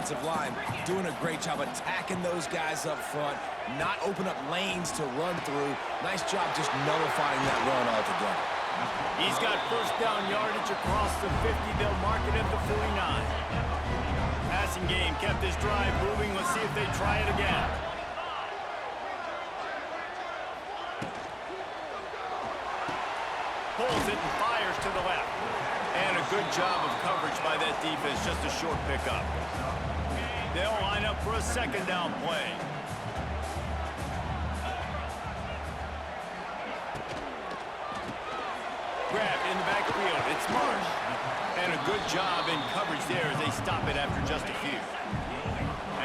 offensive line doing a great job attacking those guys up front, not open up lanes to run through. Nice job just nullifying that run altogether. He's got first down yardage across the 50. They'll mark it at the 49. Passing game kept this drive moving. Let's see if they try it again. Pulls it and fires to the left. And a good job of coverage by that defense. Just a short pickup. They'll line up for a second down play. Grabbed in the backfield. It's Marsh. And a good job in coverage there as they stop it after just a few.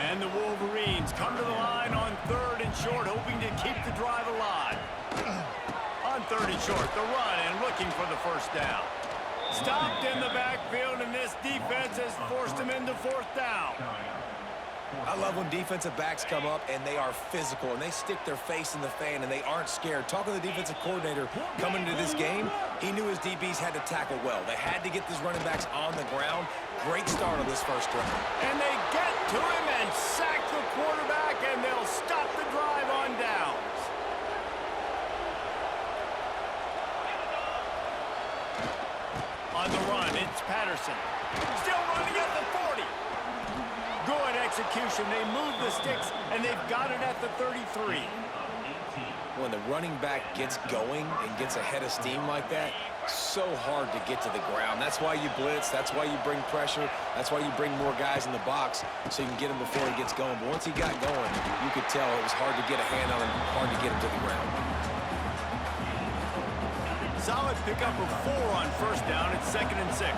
And the Wolverines come to the line on 3rd and short, hoping to keep the drive alive. On 3rd and short, the run and looking for the first down. Stopped in the backfield, and this defense has forced him into 4th down. I love when defensive backs come up and they are physical and they stick their face in the fan and they aren't scared. Talking to the defensive coordinator coming into this game, he knew his DBs had to tackle well. They had to get these running backs on the ground. Great start on this first drive. And they get to him and sack the quarterback, and they'll stop the drive on downs. On the run, it's Patterson. Still running at the 40. Good execution. They move the sticks, and they've got it at the 33. When the running back gets going and gets ahead of steam like that, so hard to get to the ground. That's why you blitz. That's why you bring pressure. That's why you bring more guys in the box so you can get him before he gets going. But once he got going, you could tell it was hard to get a hand on him, hard to get him to the ground. Solid pickup of 4 on first down. It's 2nd and 6.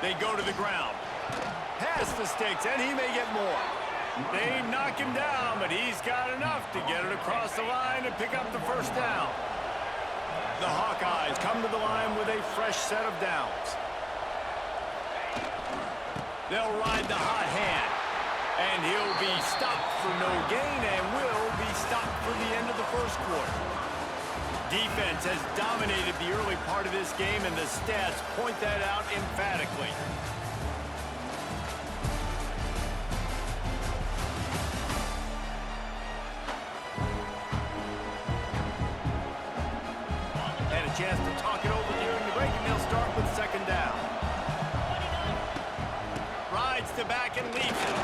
They go to the ground. Past the sticks, and he may get more. They knock him down, but he's got enough to get it across the line and pick up the first down. The Hawkeyes come to the line with a fresh set of downs. They'll ride the hot hand. And he'll be stopped for no gain and will be stopped for the end of the first quarter. Defense has dominated the early part of this game, and the stats point that out emphatically. Had a chance to talk it over during the break, and they'll start with 2nd down. Rides to back and leaves it.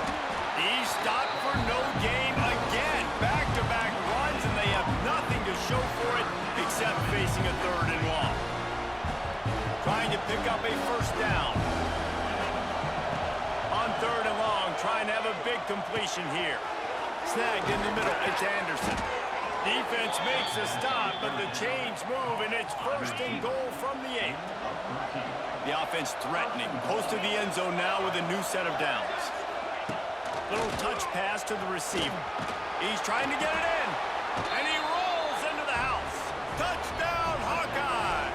He's stopped for no gain again. Back-to-back runs, and they have nothing to show for it except facing a 3rd and long. Trying to pick up a first down. On 3rd and long, trying to have a big completion here. Snagged in the middle, it's Anderson. Defense makes a stop, but the chains move, and it's 1st and goal from the 8. The offense threatening. Close to the end zone now with a new set of downs. Little touch pass to the receiver. He's trying to get it in. And he rolls into the house. Touchdown, Hawkeye!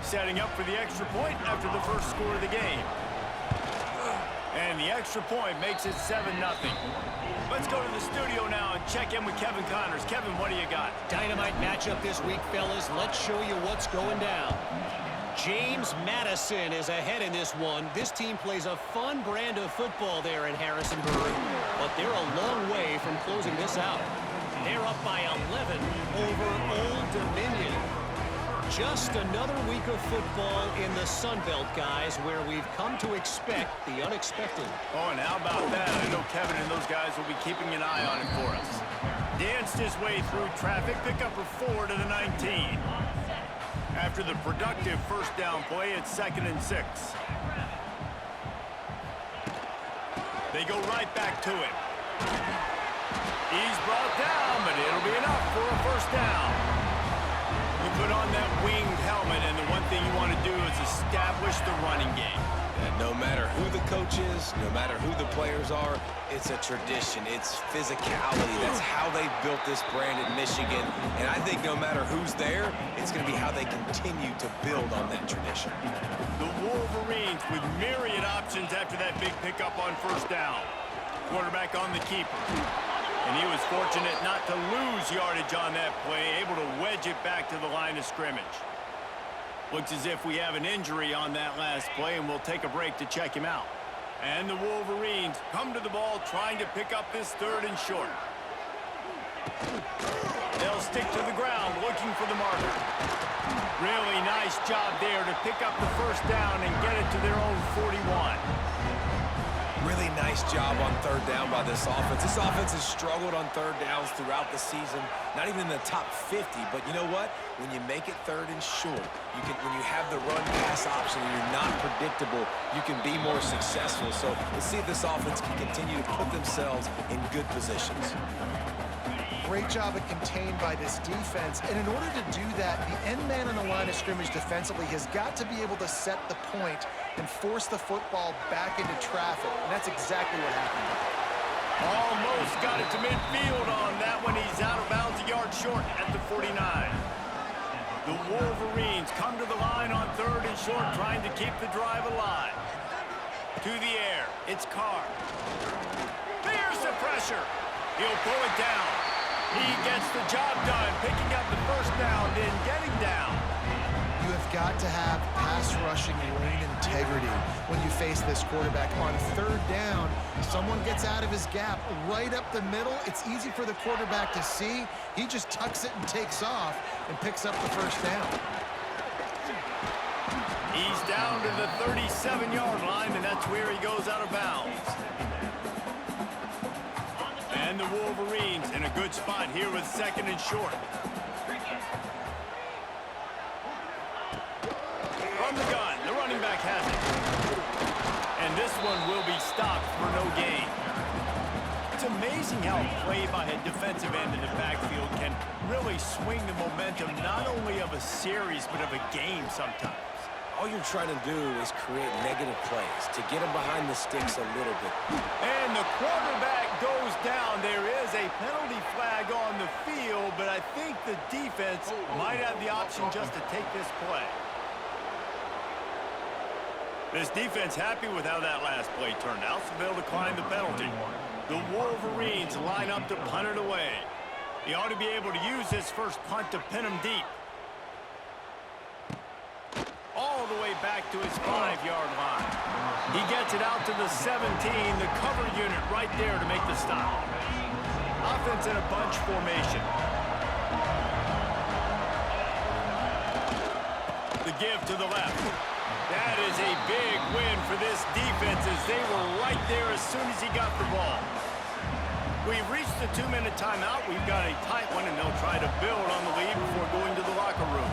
Setting up for the extra point after the first score of the game. And the extra point makes it 7-0. Let's go to the studio now and check in with Kevin Connors. Kevin, what do you got? Dynamite matchup this week, fellas. Let's show you what's going down. James Madison is ahead in this one. This team plays a fun brand of football there in Harrisonburg, but they're a long way from closing this out. They're up by 11 over Old Dominion. Just another week of football in the Sun Belt, guys, where we've come to expect the unexpected. Oh, and how about that? I know Kevin and those guys will be keeping an eye on it for us. Danced his way through traffic, pickup of 4 to the 19. After the productive first down play, it's 2nd and 6. They go right back to him. He's brought down, but it'll be enough for a first down. You put on that winged helmet, and the one thing you want to do is establish the running game. And no matter who the coach is, no matter who the players are, it's a tradition. It's physicality. That's how they built this brand in Michigan. And I think no matter who's there, it's going to be how they continue to build on that tradition. The Wolverines with myriad options after that big pickup on first down. Quarterback on the keeper. And he was fortunate not to lose yardage on that play, able to wedge it back to the line of scrimmage. Looks as if we have an injury on that last play, and we'll take a break to check him out. And the Wolverines come to the ball trying to pick up this 3rd and short. They'll stick to the ground looking for the marker. Really nice job there to pick up the 1st down and get it to their own 41. Really nice job on 3rd down by this offense. This offense has struggled on 3rd downs throughout the season. Not even in the top 50, but you know what? When you make it 3rd and short, when you have the run-pass option and you're not predictable, you can be more successful. So let's see if this offense can continue to put themselves in good positions. Great job at contained by this defense. And in order to do that, the end man on the line of scrimmage defensively has got to be able to set the point and force the football back into traffic. And that's exactly what happened. Almost got it to midfield on that one. He's out of bounds a yard short at the 49. The Wolverines come to the line on 3rd and short, trying to keep the drive alive. To the air, it's Carr. There's the pressure. He'll pull it down. He gets the job done, picking up the 1st down, then getting down. You have got to have pass rushing lane integrity when you face this quarterback. On 3rd down, someone gets out of his gap right up the middle. It's easy for the quarterback to see. He just tucks it and takes off and picks up the 1st down. He's down to the 37-yard line, and that's where he goes out of bounds. And the Wolverines in a good spot here with 2nd and short. From the gun, the running back has it. And this one will be stopped for no gain. It's amazing how a play by a defensive end in the backfield can really swing the momentum not only of a series but of a game sometimes. All you're trying to do is create negative plays to get them behind the sticks a little bit. And the quarterback goes down. There is a penalty flag on the field, but I think the defense might have the option just to take this play. This defense happy with how that last play turned out, so they'll decline the penalty. The Wolverines line up to punt it away. He ought to be able to use his first punt to pin him deep. All the way back to his 5-yard line. He gets it out to the 17, the cover unit right there to make the stop. Offense in a bunch formation. The give to the left. That is a big win for this defense as they were right there as soon as he got the ball. We've reached the 2-minute timeout. We've got a tight one, and they'll try to build on the lead before going to the locker room.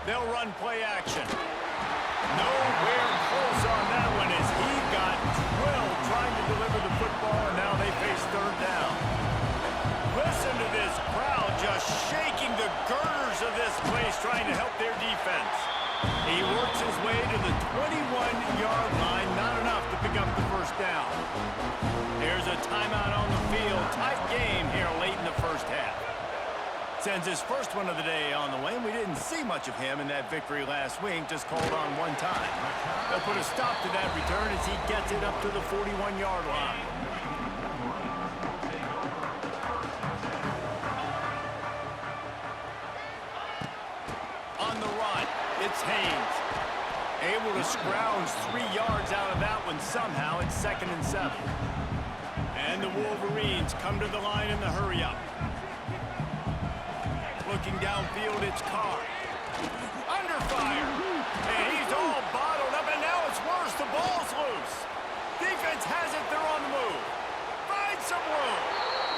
They'll run play action. Nowhere close on that one as he got drilled trying to deliver the football, and now they face 3rd down. Listen to this crowd just shaking the girders of this place trying to help their defense. He works his way to the 21-yard line, not enough to pick up the 1st down. There's a timeout on the field. Tight game here late in the 1st half. Sends his first one of the day on the way, and we didn't see much of him in that victory last week, just called on one time. They'll put a stop to that return as he gets it up to the 41-yard line. On the run, it's Haynes. Able to scrounge 3 yards out of that one somehow. It's 2nd and 7. And the Wolverines come to the line in the hurry-up. Looking downfield, it's Carr. Under fire. And he's all bottled up, and now it's worse. The ball's loose. Defense has it. They're on the move. Find some room.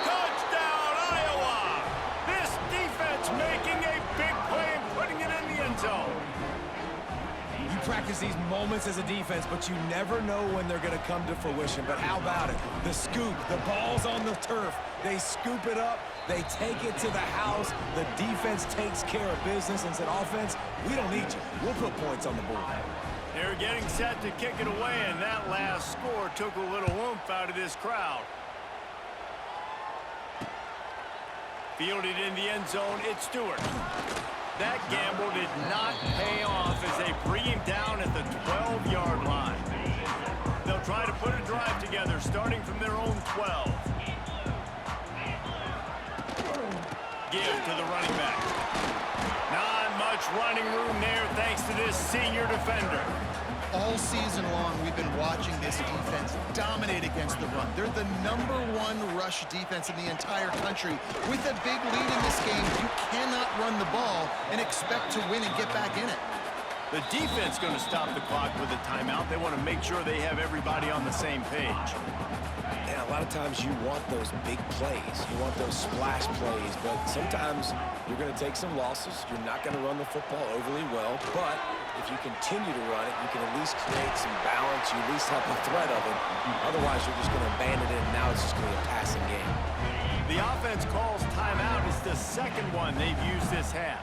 Touchdown, Iowa. This defense making a big play and putting it in the end zone. You practice these moments as a defense, but you never know when they're going to come to fruition. But how about it? The scoop, the ball's on the turf. They scoop it up. They take it to the house. The defense takes care of business and said, offense, we don't need you. We'll put points on the board. They're getting set to kick it away, and that last score took a little oomph out of this crowd. Fielded in the end zone, it's Stewart. That gamble did not pay off as they bring him down at the 12-yard line. They'll try to put a drive together starting from their own 12. give to the running back. Not much running room there thanks to this senior defender. All season long, we've been watching this defense dominate against the run. They're the #1 rush defense in the entire country. With a big lead in this game, you cannot run the ball and expect to win and get back in it. The defense going to stop the clock with a timeout. They want to make sure they have everybody on the same page. And a lot of times you want those big plays. You want those splash plays, but sometimes you're going to take some losses. You're not going to run the football overly well, but if you continue to run it, you can at least create some balance. You at least have the threat of it. Otherwise, you're just going to abandon it, and now it's just going to be a passing game. The offense calls timeout. It's the second one they've used this half.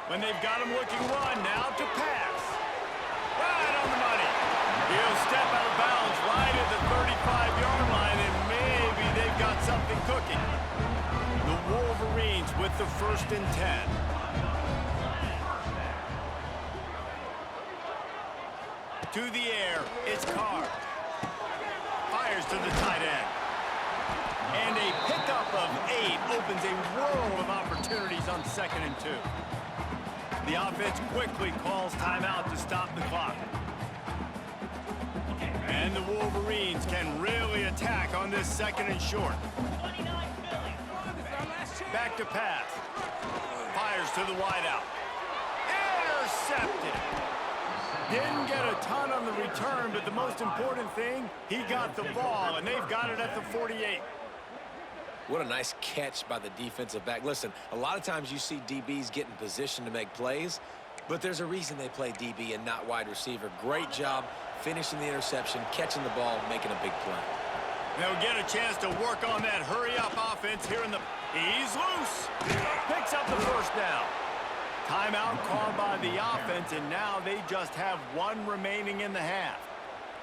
When they've got him looking run, now to pass. Right on the money. He'll step out of bounds right at the 35-yard line, and maybe they've got something cooking. The Wolverines with the 1st and 10. To the air, it's Carr. Fires to the tight end. And a pickup of 8 opens a world of opportunities on 2nd and 2. The offense quickly calls timeout to stop the clock. And the Wolverines can really attack on this 2nd and short. Back to pass. Fires to the wideout. Intercepted. Didn't get a ton on the return, but the most important thing, he got the ball, and they've got it at the 48. What a nice catch by the defensive back. Listen, a lot of times you see DBs get in position to make plays, but there's a reason they play DB and not wide receiver. Great job finishing the interception, catching the ball, making a big play. They'll get a chance to work on that hurry-up offense here in the... He's loose. Picks up the 1st down. Timeout called by the offense, and now they just have 1 remaining in the half.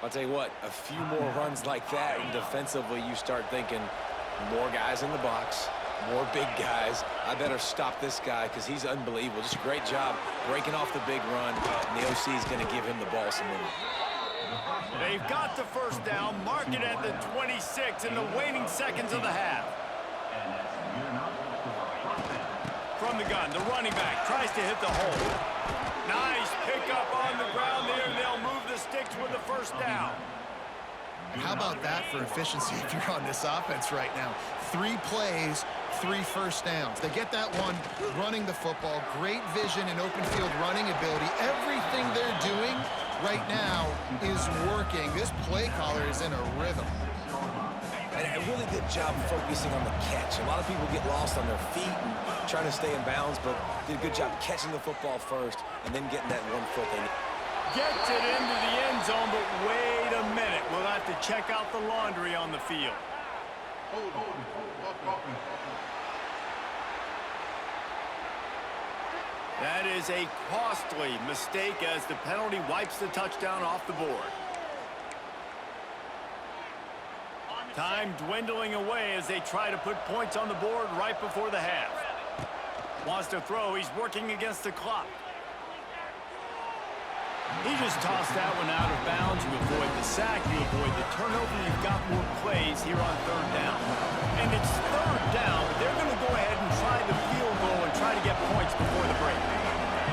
I'll tell you what, a few more runs like that, and defensively you start thinking, more guys in the box, more big guys. I better stop this guy because he's unbelievable. Just a great job breaking off the big run, and the OC is going to give him the ball some more. They've got the 1st down, mark it at the 26 in the waning seconds of the half. From the gun, the running back tries to hit the hole. Nice pickup on the ground there. They'll move the sticks with the 1st down. How about that for efficiency if you're on this offense right now? 3 plays, 3 1st downs. They get that one running the football, great vision and open field running ability. Everything they're doing right now is working. This play caller is in a rhythm. And a really good job focusing on the catch. A lot of people get lost on their feet and trying to stay in bounds, but did a good job catching the football first and then getting that 1 foot they need. Gets it into the end zone, but wait a minute. We'll have to check out the laundry on the field. That is a costly mistake as the penalty wipes the touchdown off the board. Time dwindling away as they try to put points on the board right before the half. Wants to throw. He's working against the clock. He just tossed that one out of bounds. You avoid the sack, you avoid the turnover. You've got more plays here on 3rd down. And it's 3rd down, but they're going to go ahead and try the field goal and try to get points before the break.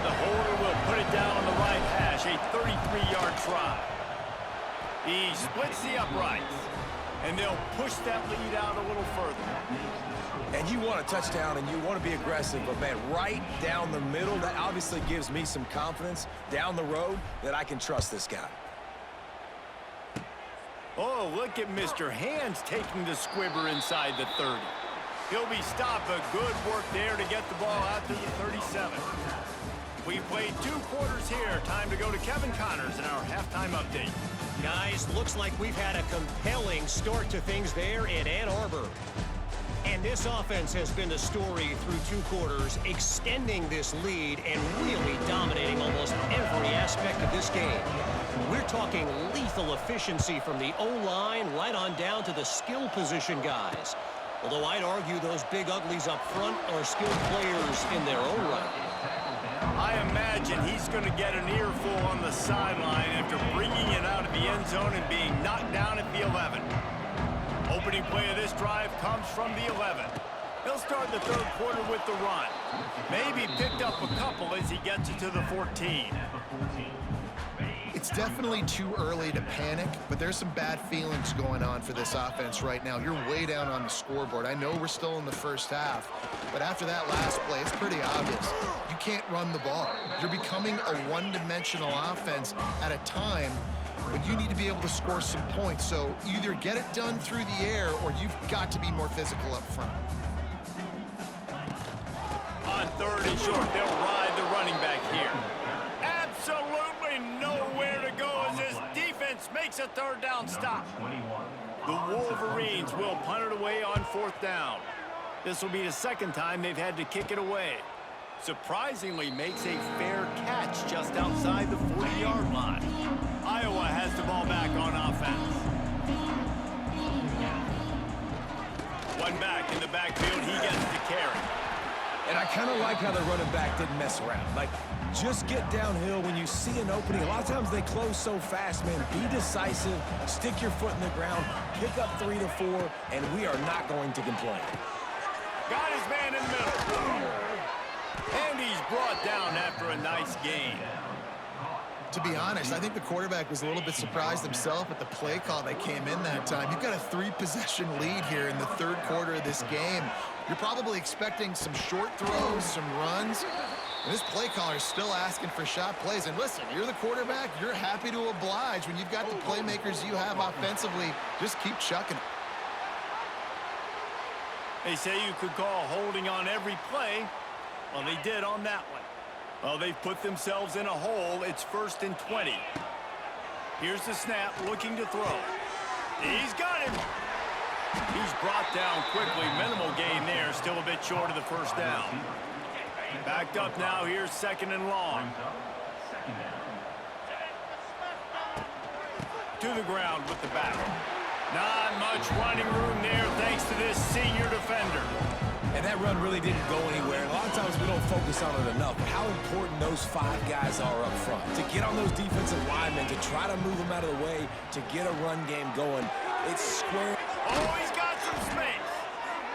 The holder will put it down on the right hash, a 33-yard try. He splits the uprights, and they'll push that lead out a little further. And you want a touchdown and you want to be aggressive, but man, right down the middle, that obviously gives me some confidence down the road that I can trust this guy. Oh, look at Mr. Hands taking the squibber inside the 30. He'll be stopped, but good work there to get the ball out to the 37. We've played 2 quarters here. Time to go to Kevin Connors in our halftime update. Guys, looks like we've had a compelling start to things there in Ann Arbor. And this offense has been the story through 2 quarters, extending this lead and really dominating almost every aspect of this game. We're talking lethal efficiency from the O-line right on down to the skill position guys. Although I'd argue those big uglies up front are skilled players in their own right. I imagine he's going to get an earful on the sideline after bringing it out of the end zone and being knocked down at the 11. Opening play of this drive comes from the 11. He'll start the third quarter with the run. Maybe picked up a couple as he gets it to the 14. It's definitely too early to panic, but there's some bad feelings going on for this offense right now. You're way down on the scoreboard. I know we're still in the first half, but after that last play, it's pretty obvious. You can't run the ball. You're becoming a one-dimensional offense at a time when you need to be able to score some points. So either get it done through the air or you've got to be more physical up front. On third and short, they'll ride the running back here. Absolutely nowhere to go as this defense makes a third down stop. The Wolverines will punt it away on fourth down. This will be the second time they've had to kick it away. Surprisingly makes a fair catch just outside the 40-yard line. Iowa has the ball back on offense. One back in the backfield, he gets the carry. And I kind of like how the running back didn't mess around. Like, just get downhill when you see an opening. A lot of times they close so fast, man. Be decisive, stick your foot in the ground, pick up 3 to 4, and we are not going to complain. Got his man in the middle. And he's brought down after a nice gain. To be honest, I think the quarterback was a little bit surprised himself at the play call that came in that time. You've got a 3-possession lead here in the third quarter of this game. You're probably expecting some short throws, some runs. And this play caller is still asking for shot plays. And listen, you're the quarterback. You're happy to oblige. When you've got the playmakers you have offensively, just keep chucking it. They say you could call holding on every play. Well, they did on that one. Well, they've put themselves in a hole. It's first and 20. Here's the snap, looking to throw. He's got him. He's brought down quickly. Minimal gain there, still a bit short of the first down. Backed up now, here's second and long. To the ground with the back. Not much running room there thanks to this senior defender. And that run really didn't go anywhere. And a lot of times we don't focus on it enough, but how important those 5 guys are up front. To get on those defensive linemen, to try to move them out of the way, to get a run game going. It's square. Oh, he's got some space.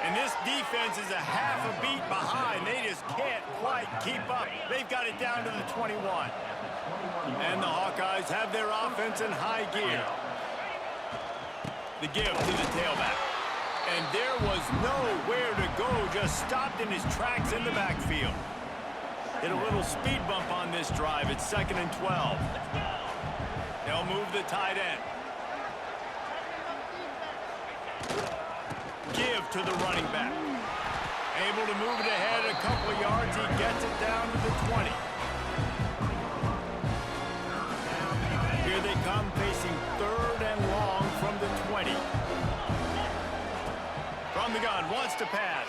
And this defense is a half a beat behind. They just can't quite keep up. They've got it down to the 21. And the Hawkeyes have their offense in high gear. The give to the tailback. And there was nowhere to go, just stopped in his tracks in the backfield. Hit a little speed bump on this drive. It's second and 12. They'll move the tight end. Give to the running back. Able to move it ahead a couple of yards. He gets it down to the 20. Here they come, facing third and long from the 20. From the gun, wants to pass.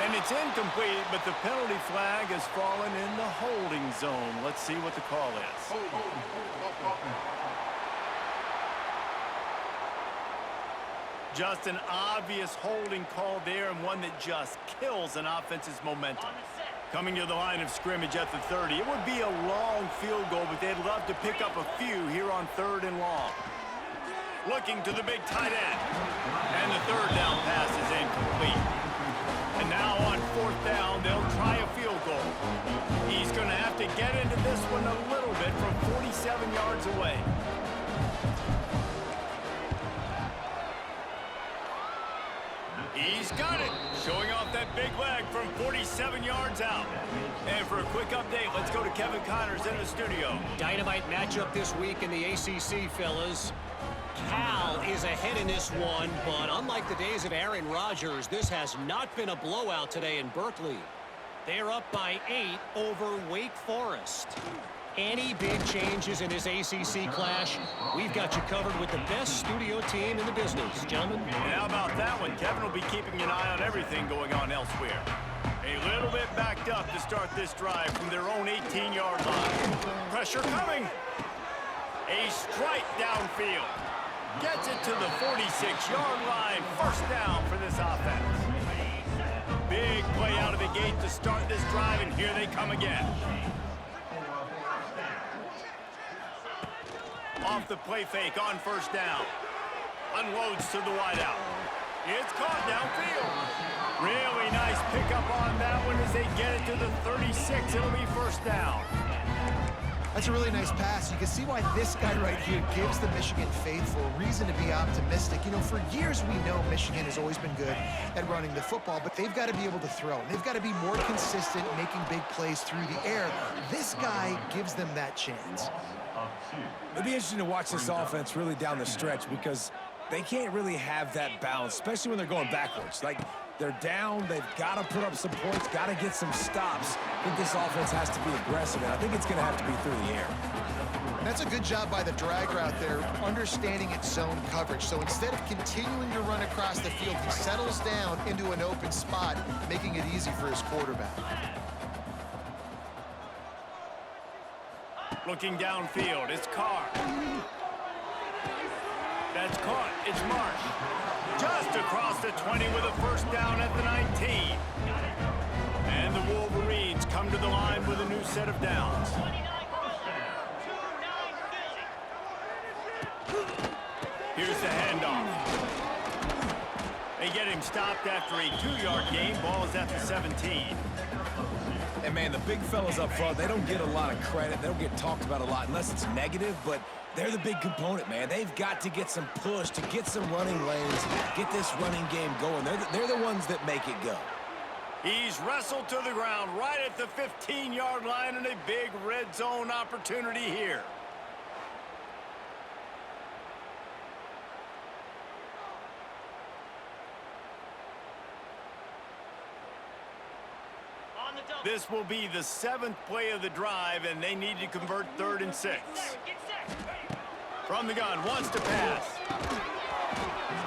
And it's incomplete, but the penalty flag has fallen in the holding zone. Let's see what the call is. Just an obvious holding call there, and one that just kills an offense's momentum. Coming to the line of scrimmage at the 30. It would be a long field goal, but they'd love to pick up a few here on third and long. Looking to the big tight end. And the third down pass is incomplete. And now on fourth down, they'll try a field goal. He's going to have to get into this one a little bit from 47 yards away. He's got it. Showing off that big leg from 47 yards out. And for a quick update, let's go to Kevin Connors in the studio. Dynamite matchup this week in the ACC, fellas. Cal is ahead in this one, but unlike the days of Aaron Rodgers, this has not been a blowout today in Berkeley. They're up by 8 over Wake Forest. Any big changes in this ACC clash, we've got you covered with the best studio team in the business, gentlemen. And how about that one? Kevin will be keeping an eye on everything going on elsewhere. A little bit backed up to start this drive from their own 18-yard line. Pressure coming. A strike downfield. Gets it to the 46-yard line. First down for this offense. Big play out of the gate to start this drive, and here they come again. Off the play fake on first down. Unloads to the wideout. It's caught downfield. Really nice pickup on that one as they get it to the 36. It'll be first down. That's a really nice pass. You can see why this guy right here gives the Michigan faithful reason to be optimistic. You know, for years we know Michigan has always been good at running the football, but they've got to be able to throw. And they've got to be more consistent making big plays through the air. This guy gives them that chance. It'll be interesting to watch this offense really down the stretch because they can't really have that balance, especially when they're going backwards. Like, they're down, they've got to put up some points, got to get some stops. I think this offense has to be aggressive, and I think it's going to have to be through the air. And that's a good job by the drag route there, understanding its zone coverage. So instead of continuing to run across the field, he settles down into an open spot, making it easy for his quarterback. Looking downfield, it's Carr. That's caught. It's Marsh. Just across the 20 with a first down at the 19. And the Wolverines come to the line with a new set of downs. Here's the handoff. They get him stopped after a 2-yard gain. Ball is at the 17. And, man, the big fellas up front, they don't get a lot of credit. They don't get talked about a lot unless it's negative, but they're the big component, man. They've got to get some push, to get some running lanes, get this running game going. They're the ones that make it go. He's wrestled to the ground right at the 15-yard line and a big red zone opportunity here. This will be the 7th play of the drive, and they need to convert 3rd and 6. From the gun, wants to pass.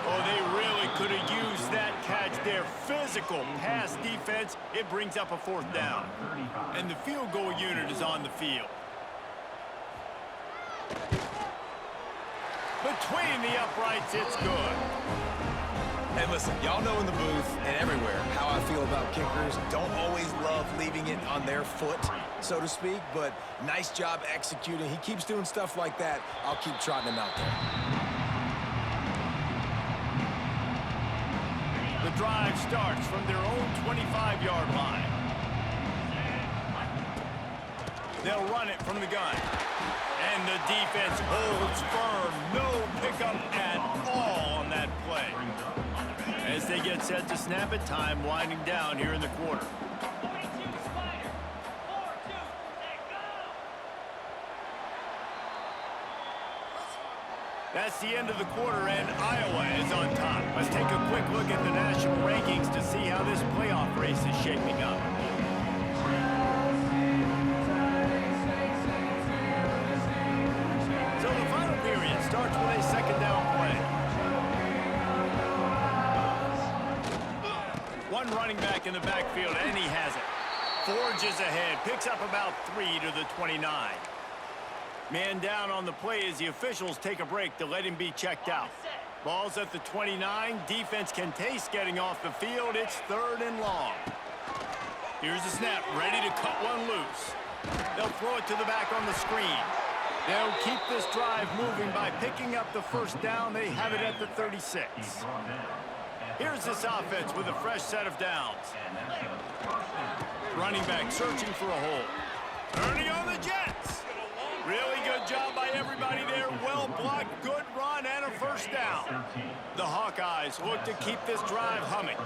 Oh, they really could have used that catch there. Physical pass defense. It brings up a 4th down. And the field goal unit is on the field. Between the uprights, it's good. And listen, y'all know in the booth and everywhere how I feel about kickers. Don't always love leaving it on their foot, so to speak, but nice job executing. He keeps doing stuff like that. I'll keep trotting him out there. The drive starts from their own 25-yard line. They'll run it from the gun. And the defense holds firm. No pickup at all on that play. As they get set to snap it, time winding down here in the quarter. That's the end of the quarter, and Iowa is on top. Let's take a quick look at the national rankings to see how this playoff race is shaping up. So the final period starts with a 2nd down play. One running back in the backfield, and he has it. Forges ahead, picks up about 3 to the 29. Man down on the play as the officials take a break to let him be checked out. Ball's at the 29. Defense can taste getting off the field. It's 3rd and long. Here's the snap, ready to cut one loose. They'll throw it to the back on the screen. They'll keep this drive moving by picking up the first down. They have it at the 36. Here's this offense with a fresh set of downs. Running back searching for a hole. Turning on the Jets. Really good job by everybody there. Well blocked, good run, and a first down. The Hawkeyes look to keep this drive humming.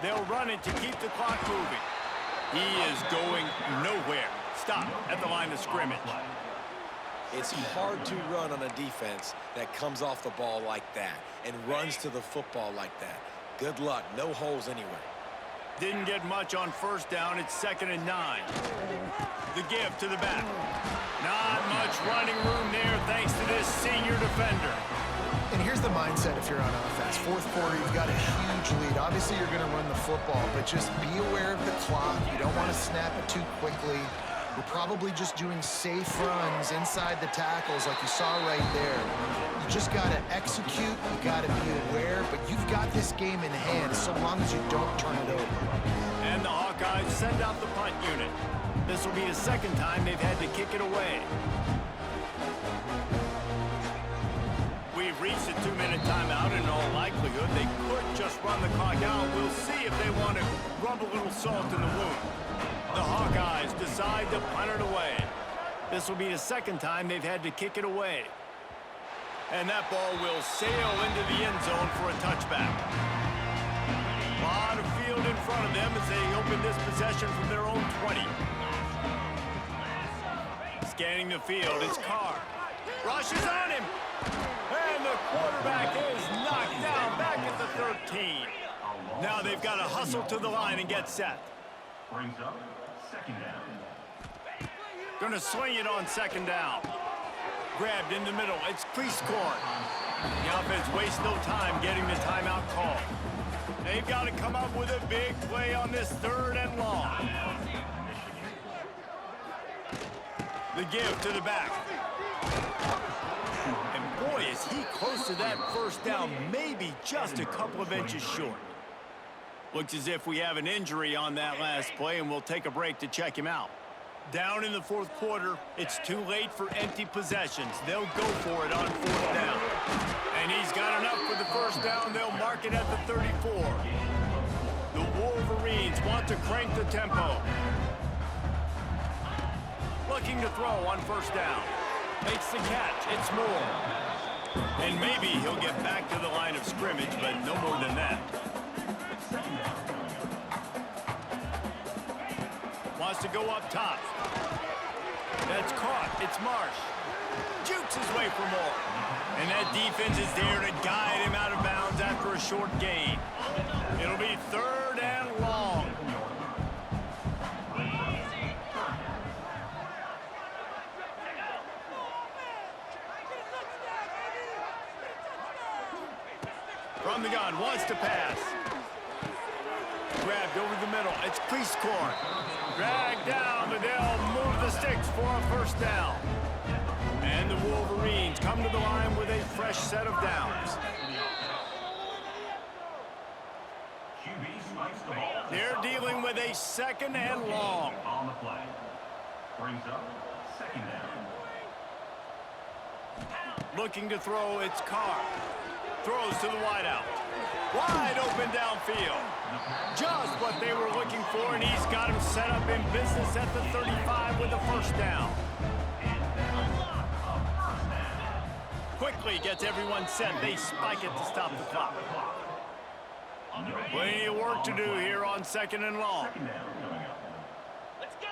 They'll run it to keep the clock moving. He is going nowhere. Stop at the line of scrimmage. It's hard to run on a defense that comes off the ball like that and runs to the football like that. Good luck. No holes anywhere. Didn't get much on first down. It's 2nd and 9. The give to the back. Not much running room there thanks to this senior defender. And here's the mindset if you're on offense. 4th quarter, you've got a huge lead. Obviously, you're going to run the football, but just be aware of the clock. You don't want to snap it too quickly. You're probably just doing safe runs inside the tackles like you saw right there. You just got to execute. You got to be aware, but you've got this game in hand so long as you don't turn it over. And the Hawkeyes send out the punt unit. This will be the 2nd time they've had to kick it away. reached a 2-minute timeout. In all likelihood, they could just run the clock out. We'll see if they want to rub a little salt in the wound. The Hawkeyes decide to punt it away. This will be the second time they've had to kick it away. And that ball will sail into the end zone for a touchback. A lot of field in front of them as they open this possession from their own 20. Scanning the field, it's Carr. Rushes on him. And the quarterback is knocked down back at the 13. Now they've got to hustle to the line and get set. Brings up second down. Going to swing it on second down. Grabbed in the middle. It's crease court. The offense wastes no time getting the timeout call. They've got to come up with a big play on this 3rd and long. The give to the back. And boy, is he close to that first down, maybe just a couple of inches short. Looks as if we have an injury on that last play, and we'll take a break to check him out. Down in the 4th quarter, it's too late for empty possessions. They'll go for it on 4th down. And he's got enough for the first down. They'll mark it at the 34. The Wolverines want to crank the tempo. Looking to throw on 1st down. Makes the catch. It's Moore. And maybe he'll get back to the line of scrimmage, but no more than that. Wants to go up top. That's caught. It's Marsh. Jukes his way for more. And that defense is there to guide him out of bounds after a short gain. It'll be 3rd and long. From the gun, wants to pass. Grabbed over the middle. It's crease court. Dragged down, but they'll move the sticks for a 1st down. And the Wolverines come to the line with a fresh set of downs. They're dealing with a 2nd and long. On the play. Brings up second down. Looking to throw, it's Carr. Throws to the wideout. Wide open downfield. Just what they were looking for, and he's got him set up in business at the 35 with a 1st down. Quickly gets everyone set. They spike it to stop the clock. Plenty of work to do here on 2nd and long. Let's go.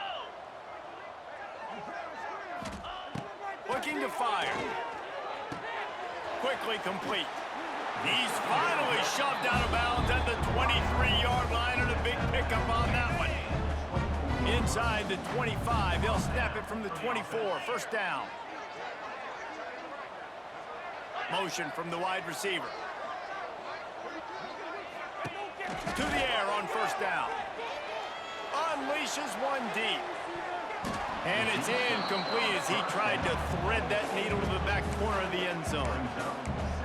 Looking to fire. Quickly complete. He's finally shoved out of bounds at the 23-yard line, and a big pickup on that one. Inside the 25, they'll snap it from the 24, 1st down. Motion from the wide receiver. To the air on 1st down. Unleashes one deep. And it's incomplete as he tried to thread that needle to the back corner of the end zone.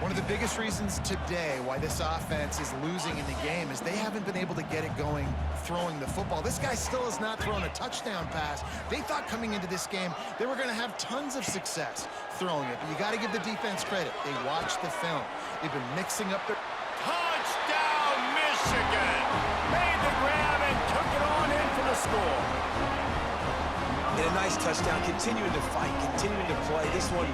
One of the biggest reasons today why this offense is losing in the game is they haven't been able to get it going throwing the football. This guy still has not thrown a touchdown pass. They thought coming into this game they were going to have tons of success throwing it, but you got to give the defense credit. They watched the film. They've been mixing up their... Touchdown, Michigan! Made the grab and took it on in for the score. And a nice touchdown, continuing to fight, continuing to play. This one,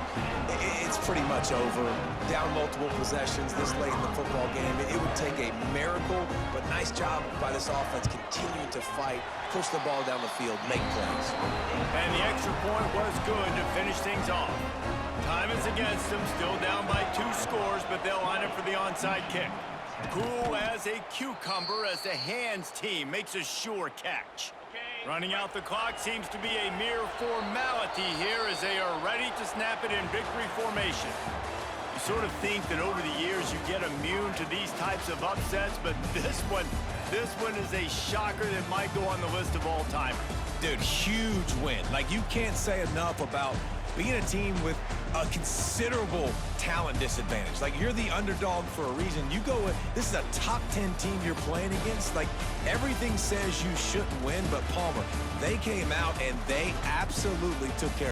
it's pretty much over. Down multiple possessions this late in the football game. It would take a miracle, but nice job by this offense continuing to fight, push the ball down the field, make plays. And the extra point was good to finish things off. Time is against them, still down by 2 scores, but they'll line up for the onside kick. Cool as a cucumber as the hands team makes a sure catch. Running out the clock seems to be a mere formality here as they are ready to snap it in victory formation. You sort of think that over the years you get immune to these types of upsets, but this one is a shocker that might go on the list of all-timers. Dude, huge win. Like, you can't say enough about being a team with a considerable talent disadvantage. Like, you're the underdog for a reason. You go with, this is a top 10 team you're playing against. Like, everything says you shouldn't win, but Palmer, they came out and they absolutely took care